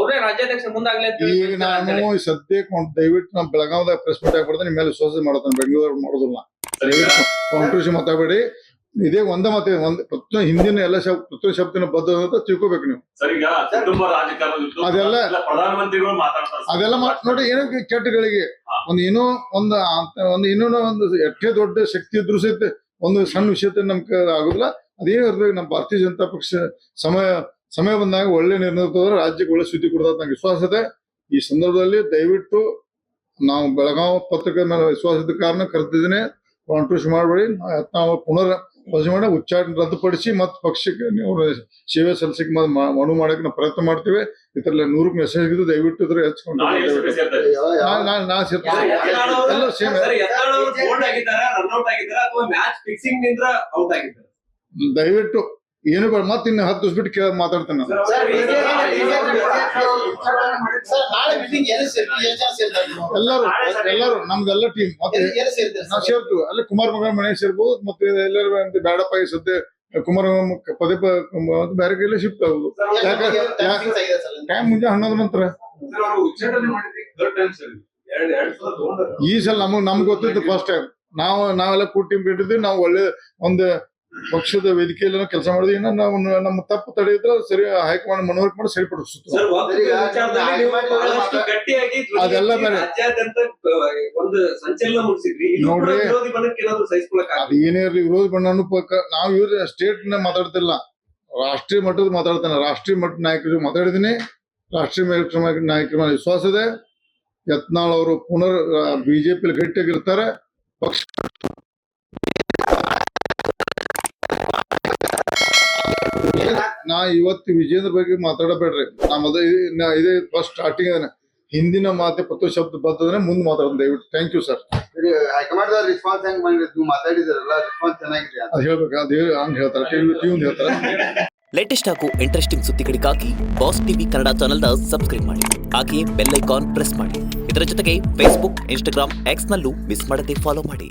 ಅವರೇ ರಾಜ್ಯಾಧ್ಯಕ್ಷ ಮುಂದಾಗ್ಲಿ ಅಂತ ಈಗ ನಾನು ಸದ್ಯಕ್ಕೆ ದಯವಿಟ್ಟು ನಾವು ಬೆಳಗಾವದಾಗ ಪ್ರೆಸ್ ಮೀಟ್ ಆಗ್ಬಿಡ್ದೆ ನಿಮ್ಮ ಮೇಲೆ ವಿಶ್ವಾಸ ಮಾಡತಾನೆ, ಬೆಂಗಳೂರು ಮಾಡೋದಿಲ್ಲ. ದಯವಿಟ್ಟು ಕಾಂಟ್ರವರ್ಸಿ ಮಾತಾಡಬೇಡಿ. ಇದೇ ಒಂದ ಮಾತು, ಪ್ರತಿಯೊಂದು ಹಿಂದಿನ ಎಲ್ಲ ಪ್ರತಿಯೊಂದು ಶಬ್ದನ ಬದ್ಧ ಅಂತ ತಿಳ್ಕೊಬೇಕು ನೀವು. ಅದೆಲ್ಲ ಪ್ರಧಾನಮಂತ್ರಿಗಳು ಮಾತಾಡ್ತಾರೆ, ಅದೆಲ್ಲ ನೋಡಿ ಏನೋ ಕೆಟ್ಟಗಳಿಗೆ ಒಂದು ಎಷ್ಟೇ ದೊಡ್ಡ ಶಕ್ತಿ ಇದ್ರು ಸಹಿತ ಒಂದು ಸಣ್ಣ ವಿಷಯ ನಮ್ಗೆ ಆಗುದಿಲ್ಲ. ಅದೇನು ಇರ್ಬೇಕು, ನಮ್ಮ ಭಾರತೀಯ ಜನತಾ ಪಕ್ಷ ಸಮಯ ಬಂದಾಗ ಒಳ್ಳೆ ನಿರ್ಣಯ ತಗೊಂಡ್ರೆ ರಾಜ್ಯಕ್ಕೆ ಒಳ್ಳೆ ಸುದ್ದಿ ಕೊಡ್ತದೆ ನಂಗೆ ವಿಶ್ವಾಸ ಇದೆ. ಈ ಸಂದರ್ಭದಲ್ಲಿ ದಯವಿಟ್ಟು ನಾವು ಬೆಳಗಾವಿ ಪತ್ರಿಕೆ ಮೇಲೆ ವಿಶ್ವಾಸದ ಕಾರಣ ಕರೆದಿದ್ದೇನೆ, ಕಾಂಟ್ರವರ್ಸಿ ಮಾಡಬೇಡಿ. ನಾವು ಪುನರ್ ಪರಿಶೀಲನೆ ಮಾಡಿ ಉಚ್ಚಾಟನೆ ರದ್ದುಪಡಿಸಿ ಮತ್ತು ಪಕ್ಷಕ್ಕೆ ನೀವು ಸೇವೆ ಸಲ್ಲಿಸಕ್ಕೆ ಮನವಿ ಮಾಡಕ್ಕೆ ನಾವು ಪ್ರಯತ್ನ ಮಾಡ್ತೀವಿ. ಇದರಲ್ಲಿ 100 ಮೆಸೇಜ್ ಇದ್ದು ದಯವಿಟ್ಟು ಇದ್ರೆ ಹೆಚ್ಚಿಕೊಂಡು ದಯವಿಟ್ಟು ಏನು ಬೇಡ, ಮತ್ತೆ ಇನ್ನು 10 ದಿವಸ ಬಿಟ್ಟು ಮಾತಾಡ್ತೇನೆ ನಾನು. ಎಲ್ಲರೂ ನಮ್ದೆಲ್ಲ ಟೀಮ್ ಮತ್ತೆ ನಾವು ಸೇರ್ತೀವಿ. ಅಲ್ಲಿ ಕುಮಾರ್ ಮಗನ ಮನೆ ಸೇರ್ಬೋದು, ಮತ್ತೆ ಎಲ್ಲರೂ ಬೇಡಪ್ಪ ಸದ್ಯ ಕುಮಾರ್ ಪದೇ ಬೇರೆ ಕೈಲಿ ಶಿಫ್ಟ್ ಆಗುದು. ಟೈಮ್ ಮುಂಜೆ 11 ನಂತರ ಈ ಸಲ ನಮ್ಗೆ ಗೊತ್ತಿದ್ದು ಫಸ್ಟ್ ಟೈಮ್ ನಾವೆಲ್ಲ ಕೂಟಿ ಬಿಟ್ಟಿದ್ವಿ. ನಾವು ಒಳ್ಳೆ ಒಂದು ಪಕ್ಷದ ವೇದಿಕೆಯಲ್ಲಿ ಕೆಲಸ ಮಾಡಿದ್ವಿ. ಇನ್ನು ನಾವು ನಮ್ಮ ತಪ್ಪು ತಡೆಯಿದ್ರೆ ಸರಿ ಹೈಕಮಾಂಡ್ ಮನವರಿಕೆ ಮಾಡಿ ಸರಿಪಡಿಸುತ್ತೆ. ಅದೆಲ್ಲ ಬೇರೆ ನೋಡ್ರಿ, ಅದೇನೇ ಇರ್ಲಿ ವಿರೋಧಿ ಬಣ್ಣ ನಾವು ಇವ್ರ ಸ್ಟೇಟ್ ನ ಮಾತಾಡ್ತಿಲ್ಲ, ರಾಷ್ಟ್ರೀಯ ಮಟ್ಟದ ಮಾತಾಡ್ತಾನೆ. ರಾಷ್ಟ್ರೀಯ ಮಟ್ಟದ ನಾಯಕರು ಮಾತಾಡಿದೀನಿ. ರಾಷ್ಟ್ರೀಯ ನಾಯಕರ ಮೇಲೆ ವಿಶ್ವಾಸ ಇದೆ. ಯತ್ನಾಳ್ ಅವರು ಪುನರ್ ಬಿಜೆಪಿ ಗಟ್ಟಿಯಾಗಿರ್ತಾರೆ. ಪಕ್ಷ ನಾ ಇವತ್ತು ವಿಜೇಂದ್ರ ಬಗ್ಗೆ ಮಾತಾಡಬೇಡ್ರಿ. ಇದೇ ಫಸ್ಟ್ ಸ್ಟಾರ್ಟಿಂಗ್ ಅದ. ಹಿಂದಿನ ಮಾತೆ ಪ್ರತಿ ಶಬ್ದ ಬರ್ತದ್ರೆ ಮುಂದೆ ಮಾತಾಡೋದು ದಯವಿಟ್ಟು. Thank you sir. High command response ಹೆಂಗ್ ಮಾಡಿದ್ರಿ, ಮಾತಾಡಿದ್ರಲ್ಲ, ರೆಸ್ಪಾನ್ಸ್ ಚೆನ್ನಾಗಿದೆ ಅದು ಹೇಳ್ಬೇಕು. ಅದು ಹಂಗೆ ಹೇಳ್ತಾರೆ, ಟಿವಿ ಹೇಳ್ತಾರೆ. ಲೇಟೆಸ್ಟ್ ಹಾಗೂ ಇಂಟ್ರೆಸ್ಟಿಂಗ್ ಸುದ್ದಿಗಳಿಗಾಗಿ ಬಾಸ್ ಟಿವಿ ಕನ್ನಡ ಚಾನೆಲ್ನ ಸಬ್ಸ್ಕ್ರೈಬ್ ಮಾಡಿ. ಹಾಗೆಯೇ ಬೆಲ್ ಐಕಾನ್ ಪ್ರೆಸ್ ಮಾಡಿ. ಇದರ ಜೊತೆಗೆ ಫೇಸ್ಬುಕ್, ಇನ್ಸ್ಟಾಗ್ರಾಮ್, ಎಕ್ಸ್ ನಲ್ಲೂ ಮಿಸ್ ಮಾಡದೆ ಫಾಲೋ ಮಾಡಿ.